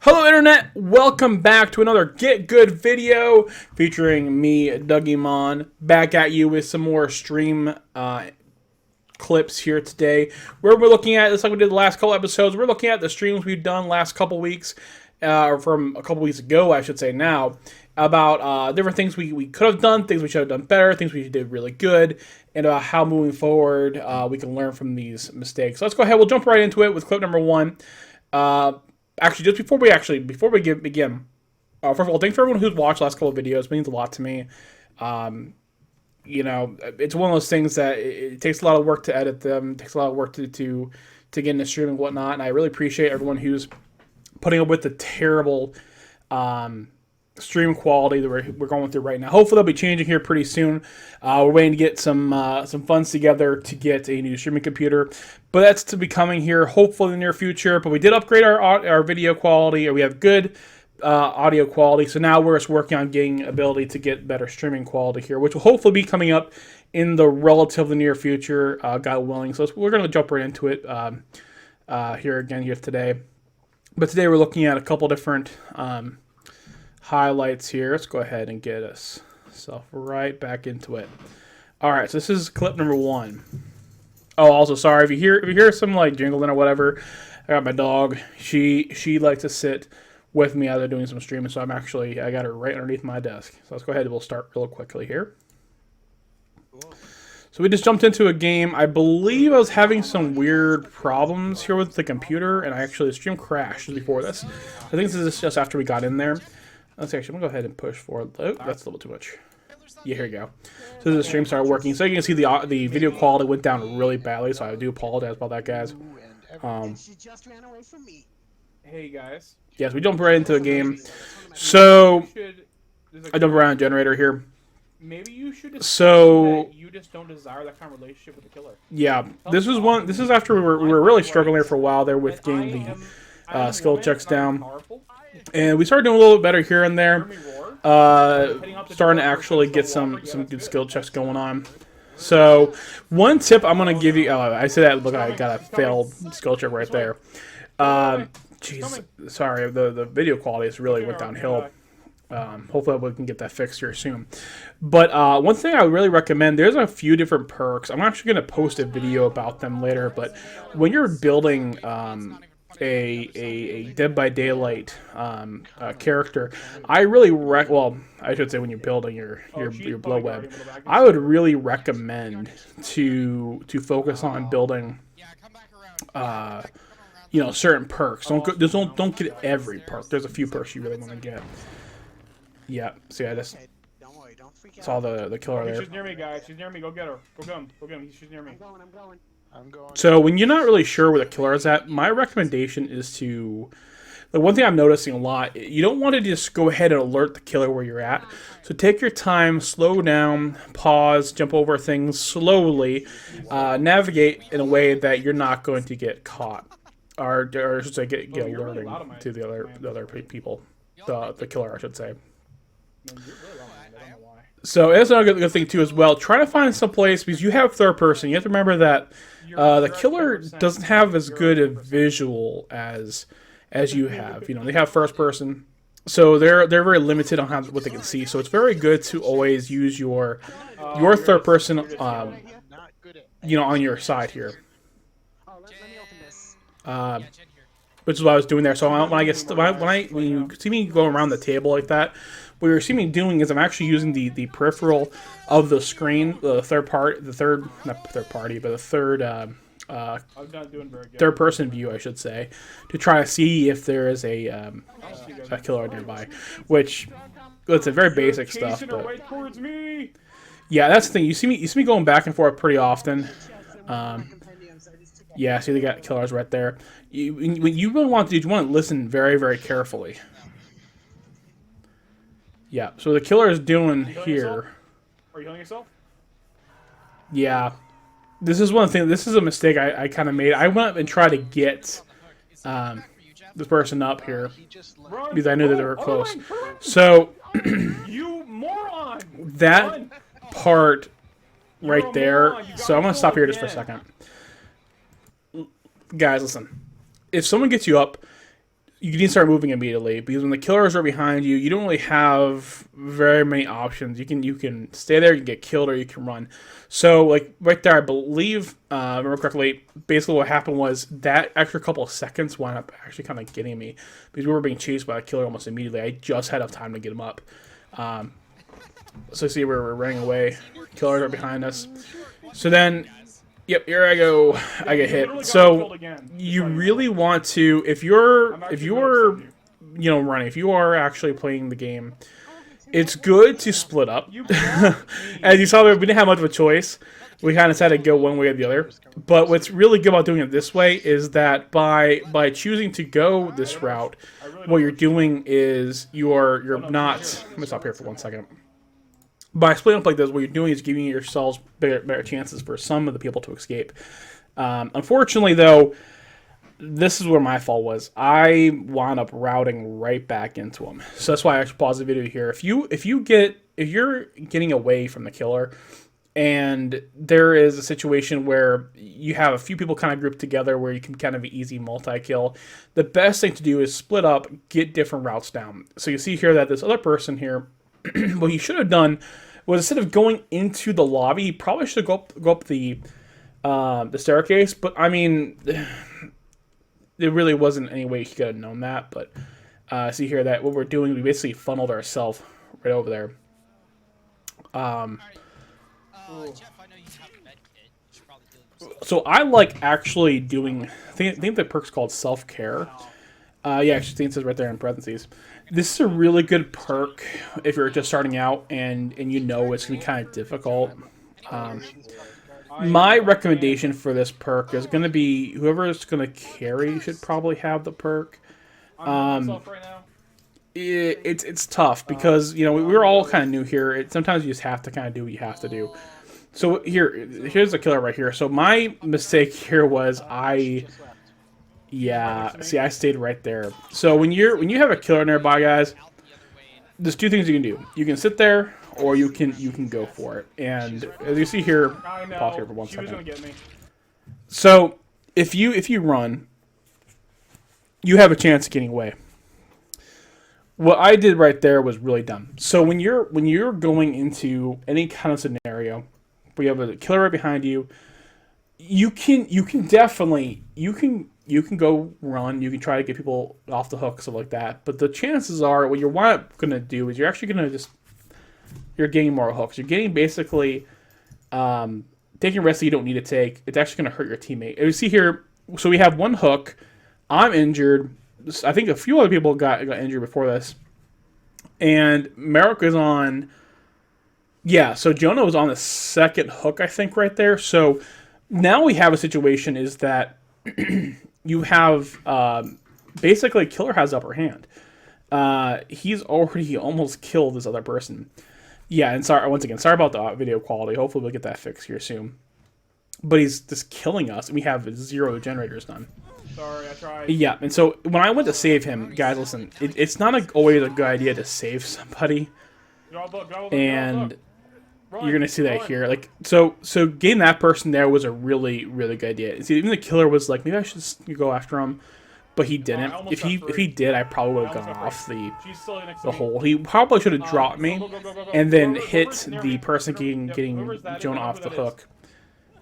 Hello Internet, welcome back to another Get Good video featuring me, Dougie Mon, back at you with some more stream clips here today. Where we're looking at, just like we did the last couple episodes, we're looking at the streams we've done last couple weeks, or from a couple weeks ago I should say now, about different things we could have done, things we should have done better, things we did really good, and about how moving forward we can learn from these mistakes. So let's go ahead, we'll jump right into it with clip number one. Actually, just before we begin, first of all, thanks for everyone who's watched the last couple of videos. It means a lot to me. You know, it's one of those things that it takes a lot of work to edit them. It takes a lot of work to get into stream and whatnot. And I really appreciate everyone who's putting up with the terrible stream quality that we're going through right now. Hopefully, they'll be changing here pretty soon. We're waiting to get some funds together to get a new streaming computer, but that's to be coming here hopefully in the near future. But we did upgrade our video quality, or we have good audio quality. So now we're just working on getting ability to get better streaming quality here, which will hopefully be coming up in the relatively near future, God willing. So we're going to jump right into it here today. But today we're looking at a couple different highlights here. Let's go ahead and get us right back into it. All right, so this is clip number one. Oh, also sorry if you hear some like jingling or whatever. I got my dog. She likes to sit with me as I'm doing some streaming, so I got her right underneath my desk. So let's go ahead and we'll start real quickly here. So we just jumped into a game. I believe I was having some weird problems here with the computer, and the stream crashed before this. I think this is just after we got in there. Let's actually, I'm going to go ahead and push forward. Oh, that's a little too much. Yeah, here we go. So the stream started working. So you can see the video quality went down really badly, so I do apologize about that, guys. Hey, guys. Yes, we jumped right into the game. So, I jumped around a generator here. Maybe you should that you just don't desire that kind of relationship with the killer. Yeah, this is after we were really struggling there for a while there with getting the skill checks down. And we started doing a little bit better here and there. Starting to actually get some good skill checks going on. So, one tip I'm going to give you... I say that, look, I got a failed skill check right there. Jeez, sorry, the video quality has really went downhill. Hopefully we can get that fixed here soon. But one thing I would really recommend, there's a few different perks. I'm actually going to post a video about them later, but when you're building... a Dead by Daylight character, I really I should say when you're building your blow web, I would really recommend to focus on building certain perks. Don't get every perk. There's a few perks you really want to get. Yeah, see, I just saw the killer there. She's near me, guys. She's near me. Go get her. Go get him. She's near me. I'm going. So when you're not really sure where the killer is at, my recommendation is to... The one thing I'm noticing a lot, you don't want to just go ahead and alert the killer where you're at. So take your time, slow down, pause, jump over things slowly, navigate in a way that you're not going to get caught. Or I should say get alerting to the other people. The killer, I should say. So that's another good thing too as well. Try to find some place, because you have third person. You have to remember that the killer doesn't have as good a visual as you have. You know, they have first person, so they're very limited on what they can see. So it's very good to always use your third person, on your side here. Which is what I was doing there. So when you see me go around the table like that, what you're seeing me doing is I'm actually using the peripheral of the screen, the third person view, I should say, to try to see if there is a killer nearby. Which, it's a very basic stuff, but yeah, that's the thing. You see me going back and forth pretty often. Yeah, see, they got killers right there. What you really want to do is you want to listen very, very carefully. Yeah, so the killer is doing here. Are you healing yourself? Yeah. This is one of the things, this is a mistake I kind of made. I went up and tried to get this person up here because I knew that they were close. So, you moron! That part right there. So I'm going to stop here just for a second. Guys, listen. If someone gets you up, you need to start moving immediately, because when the killers are behind you, you don't really have very many options. You can stay there, you can get killed, or you can run. So like right there, I believe, remember correctly, basically what happened was that extra couple of seconds wound up actually kind of getting me, because we were being chased by a killer almost immediately. I just had enough time to get him up. So see where we're running away. Killers are behind us. So then, yep, here I go. I get hit. So you really want to, if you're running, if you are actually playing the game, it's good to split up. As you saw, we didn't have much of a choice. We kind of had to go one way or the other. But what's really good about doing it this way is that by choosing to go this route, what you're doing is you're not. Let me stop here for 1 second. By splitting up like this, what you're doing is giving yourselves better chances for some of the people to escape. Unfortunately, though, this is where my fault was. I wound up routing right back into him. So that's why I actually paused the video here. If you're getting away from the killer, and there is a situation where you have a few people kind of grouped together where you can kind of easy multi-kill, the best thing to do is split up, get different routes down. So you see here that this other person here, what he should have done was, instead of going into the lobby, he probably should go up the staircase. But I mean, there really wasn't any way he could have known that. But see here that what we're doing, we basically funneled ourselves right over there. Jeff, I know you have a med kit. You should probably do it. So I like actually doing, I think the perk's called self-care. Yeah, actually, it says right there in parentheses. This is a really good perk if you're just starting out and you know it's going to be kind of difficult. My recommendation for this perk is going to be whoever is going to carry should probably have the perk. It's tough because, you know, we're all kind of new here. Sometimes you just have to kind of do what you have to do. So here's the killer right here. So my mistake here was see, I stayed right there. So when you have a killer nearby, guys, there's two things you can do. You can sit there, or you can go for it. And as you see here, pause here for 1 second. So if you run, you have a chance of getting away. What I did right there was really dumb. So when you're going into any kind of scenario where you have a killer right behind you, you can definitely go run. You can try to get people off the hook, stuff like that. But the chances are, what you're going to do is you're actually going to you're getting more hooks. You're getting basically taking risks that you don't need to take. It's actually going to hurt your teammate. You see here, so we have one hook. I'm injured. I think a few other people got injured before this. And Merrick is on... Yeah, so Jonah was on the second hook, I think, right there. So now we have a situation is that you have... basically, Killer has upper hand. He's already almost killed this other person. Yeah, and once again, sorry about the video quality. Hopefully we'll get that fixed here soon. But he's just killing us, and we have 0 generators done. Sorry, I tried. Yeah, and so when I went to save him, guys, listen, it's not always a good idea to save somebody. And you're gonna see that here. Like, so getting that person there was a really, really good idea. See, even the killer was like, maybe I should just go after him, but he didn't. If he did, I probably would have gone off the hole. He probably should have dropped me and then hit the person getting Jonah off the hook.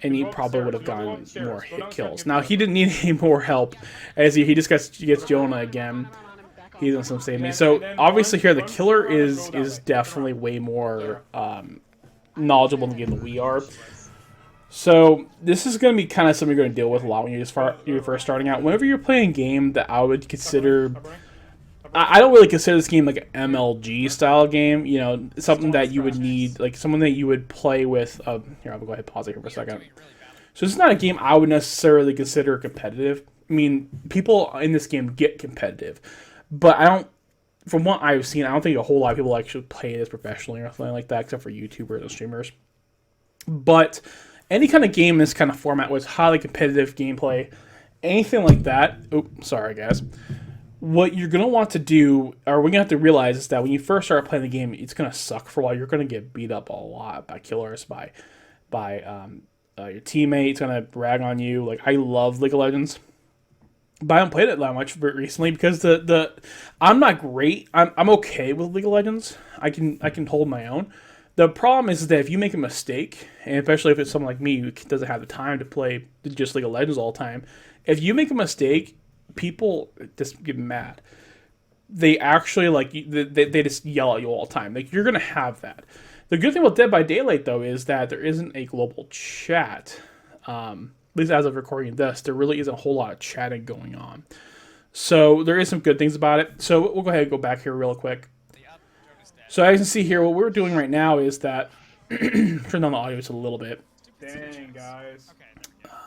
And he probably would have gotten more hit kills. Now, he didn't need any more help, as he just gets Jonah again. He doesn't save me. So, obviously here, the killer is definitely way more knowledgeable in the game than we are. So, this is going to be kind of something you're going to deal with a lot when you're first starting out. Whenever you're playing a game that I would consider... I don't really consider this game like an MLG style game, you know, something that you would need, like someone that you would play with. Here, I'll go ahead and pause it here for a second. So this is not a game I would necessarily consider competitive. I mean, people in this game get competitive, but I don't, from what I've seen, I don't think a whole lot of people actually play this professionally or anything like that, except for YouTubers and streamers. But any kind of game in this kind of format with highly competitive gameplay, anything like that, sorry guys. What you're going to want to do, or what you have to realize, is that when you first start playing the game, it's going to suck for a while. You're going to get beat up a lot by killers, by your teammates going to brag on you. Like, I love League of Legends. but I haven't played it that much recently because the I'm not great. I'm okay with League of Legends. I can hold my own. The problem is that if you make a mistake, and especially if it's someone like me who doesn't have the time to play just League of Legends all the time, if you make a mistake, people just get mad. They actually they just yell at you all the time. Like you're gonna have that. The good thing about Dead by Daylight though is that there isn't a global chat. At least as of recording this, there really isn't a whole lot of chatting going on. So there is some good things about it. So we'll go ahead and go back here real quick. So as you can see here, what we're doing right now is that turn down the audio just a little bit. Dang, guys.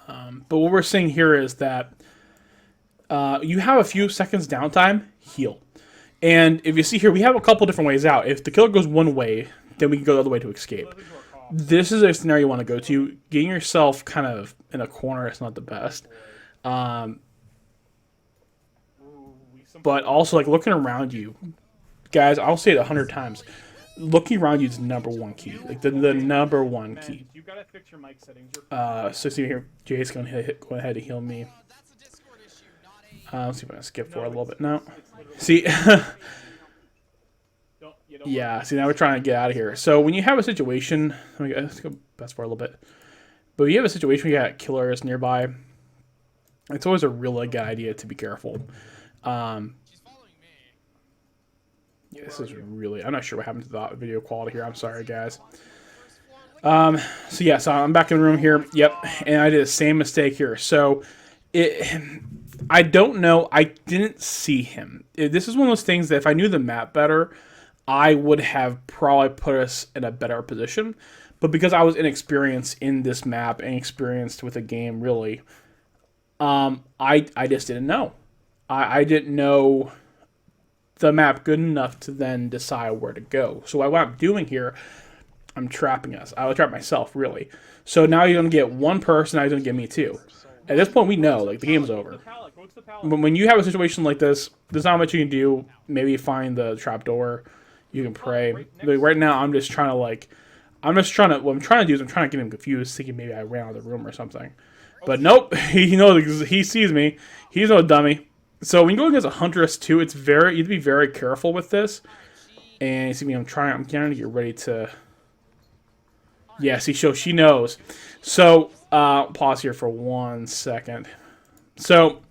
But what we're seeing here is that you have a few seconds downtime, heal. And if you see here, we have a couple different ways out. If the killer goes one way, then we can go the other way to escape. This is a scenario you want to go to. Getting yourself kind of in a corner is not the best. But also, like, looking around you. Guys, I'll say it 100 times. Looking around you is number one key. Like, the number one key. You gotta fix your mic settings. So see here, Jay's going to go ahead and heal me. Let's see if I can skip forward a little bit now. See, yeah. See, now we're trying to get out of here. So when you have a situation, let's go fast forward a little bit. But if you have a situation where you got killers nearby, it's always a really good idea to be careful. Yeah, this is really. I'm not sure what happened to the video quality here. I'm sorry, guys. So yeah, so I'm back in the room here. Yep, and I did the same mistake here. So I don't know. I didn't see him. This is one of those things that if I knew the map better, I would have probably put us in a better position. But because I was inexperienced in this map and experienced with the game, really, I just didn't know. I didn't know the map good enough to then decide where to go. So what I'm doing here, I'm trapping us. I would trap myself, really. So now you're going to get one person, now you're going to get me too. At this point, we know, like, the game's over. When you have a situation like this, there's not much you can do. Maybe find the trapdoor. You can pray. Like, right now, I'm just trying to, what I'm trying to do is I'm trying to get him confused, thinking maybe I ran out of the room or something. But nope, he knows, he sees me. He's no dummy. So when you go against a Huntress too, you have to be very careful with this. And you see me, I'm trying to get ready to... Yeah, see, she knows. So, pause here for 1 second. So,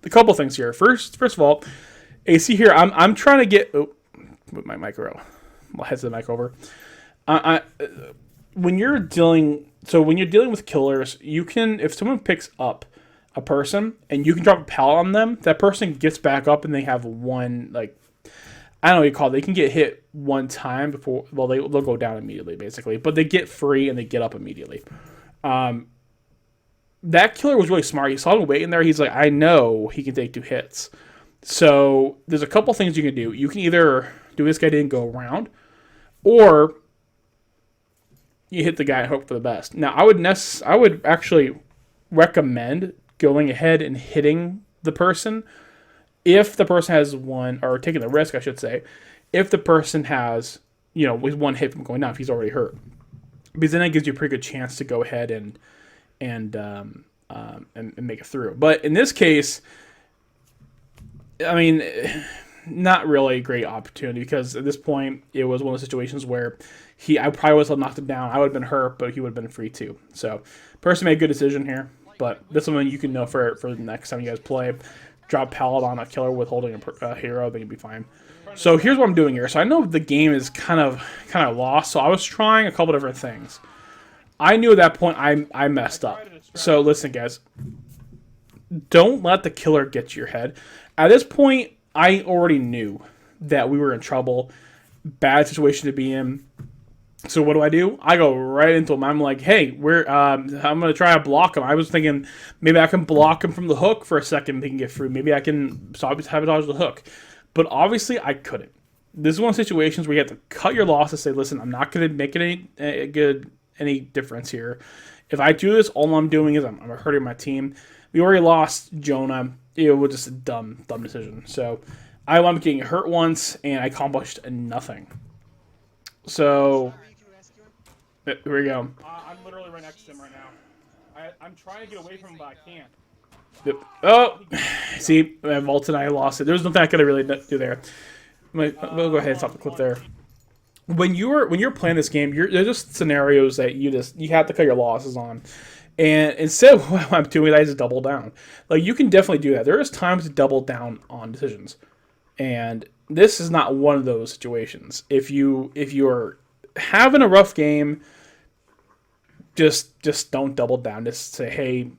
a couple things here. First of all, you see here, I'm trying to get... Oh, move my micro. I'll head the mic over. When you're dealing with killers, you can, if someone picks up a person and you can drop a pallet on them, that person gets back up and they have one, like, I don't know what you call it. They can get hit one time before, well, they'll go down immediately, basically. But they get free and they get up immediately. That killer was really smart. He saw him waiting there. He's like, I know he can take 2 hits. So there's a couple things you can do. You can either do this guy didn't go around, or you hit the guy and hope for the best. Now, I would actually recommend going ahead and hitting the person if the person has one, or taking the risk, I should say, if the person has, with one hit from going down, if he's already hurt. Because then it gives you a pretty good chance to go ahead and make it through. But in this case, I mean, not really a great opportunity, because at this point, it was one of the situations where I probably would have knocked him down. I would have been hurt, but he would have been free too. So, person made a good decision here. But this is something you can know for the next time you guys play. Drop pallet on a killer with holding a hero, then you'll be fine. So here's what I'm doing here. So I know the game is kind of lost, so I was trying a couple different things. I knew at that point I messed up. So listen, guys. Don't let the killer get to your head. At this point, I already knew that we were in trouble. Bad situation to be in. So what do? I go right into him. I'm like, hey, I'm going to try to block him. I was thinking maybe I can block him from the hook for a second. He can get free. Maybe I can sabotage the hook. But obviously, I couldn't. This is one of the situations where you have to cut your losses. Say, listen, I'm not going to make any difference here. If I do this, all I'm doing is I'm hurting my team. We already lost Jonah. It was just a dumb decision. So I wound up getting hurt once, and I accomplished nothing. So here we go. I'm literally right next to him right now. I'm trying to get away from him, but I can't. Yep. Oh, see, I vaulted. I lost it. There's nothing I could really do there. We'll go ahead and stop the clip there. When you're playing this game, there's just scenarios that you have to cut your losses on. And instead of what I'm doing, I just double down. Like, you can definitely do that. There is times to double down on decisions, and this is not one of those situations. If you're having a rough game, just don't double down. Just say, hey,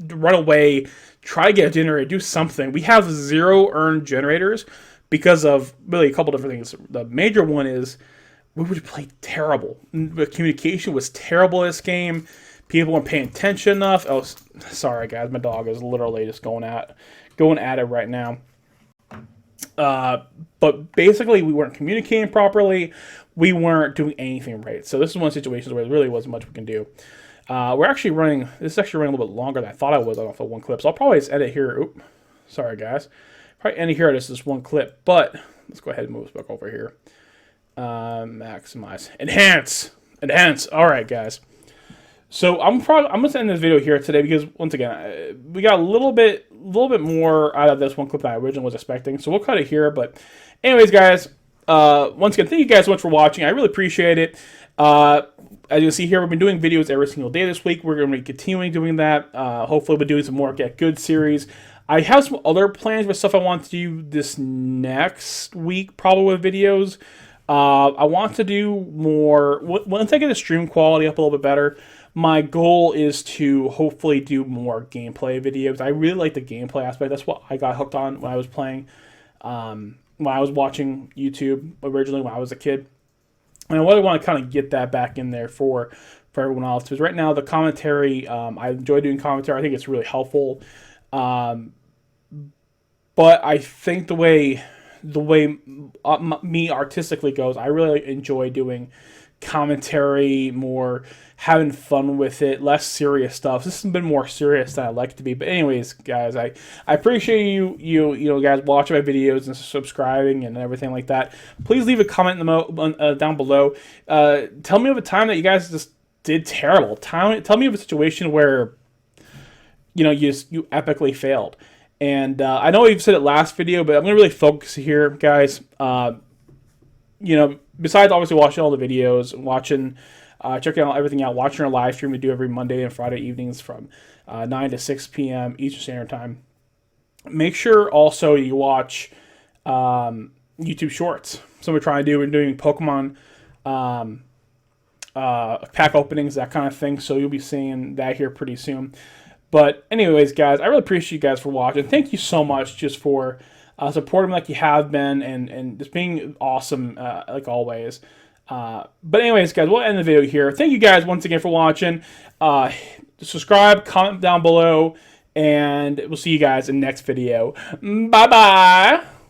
run away, try to get a generator, do something. We have 0 earned generators because of really a couple different things. The major one is we would play terrible. The communication was terrible this game. People weren't paying attention enough. Oh, sorry guys, my dog is literally just going at it right now. But basically, we weren't communicating properly. We weren't doing anything right. So this is one of the situations where there really wasn't much we can do. We're actually running. This is actually running a little bit longer than I thought I was off of one clip. So I'll probably just edit here. Oop, sorry guys. Probably end here. This is one clip, but let's go ahead and move this back over here. Maximize, enhance. All right, guys. So I'm gonna end this video here today because once again we got a little bit more out of this one clip than I originally was expecting. So we'll cut it here. But anyways, guys, once again, thank you guys so much for watching. I really appreciate it. As you can see here, we've been doing videos every single day this week. We're going to be continuing doing that. Hopefully, we'll be doing some more Get Good series. I have some other plans with stuff I want to do this next week, probably with videos. I want to do more. Once I get the stream quality up a little bit better, my goal is to hopefully do more gameplay videos. I really like the gameplay aspect. That's what I got hooked on when I was playing, when I was watching YouTube originally when I was a kid. And I really want to kind of get that back in there for everyone else. Because right now, the commentary, I enjoy doing commentary. I think it's really helpful. But I think the way me artistically goes, I really enjoy doing commentary, more having fun with it, less serious stuff. This has been more serious than I like it to be. But anyways, guys, I appreciate you guys watching my videos and subscribing and everything like that. Please leave a comment down below. Tell me of a time that you guys just did terrible. Tell me of a situation where you epically failed. And I know we've said it last video, but I'm going to really focus here, guys. Besides obviously watching all the videos, checking out everything out, watching our live stream we do every Monday and Friday evenings from 9 to 6 p.m. Eastern Standard Time. Make sure also you watch YouTube Shorts. So we're doing Pokemon pack openings, that kind of thing. So you'll be seeing that here pretty soon. But anyways, guys, I really appreciate you guys for watching. Thank you so much just for supporting me like you have been and just being awesome like always. But anyways, guys, we'll end the video here. Thank you guys once again for watching. Subscribe, comment down below, and we'll see you guys in the next video. Bye-bye.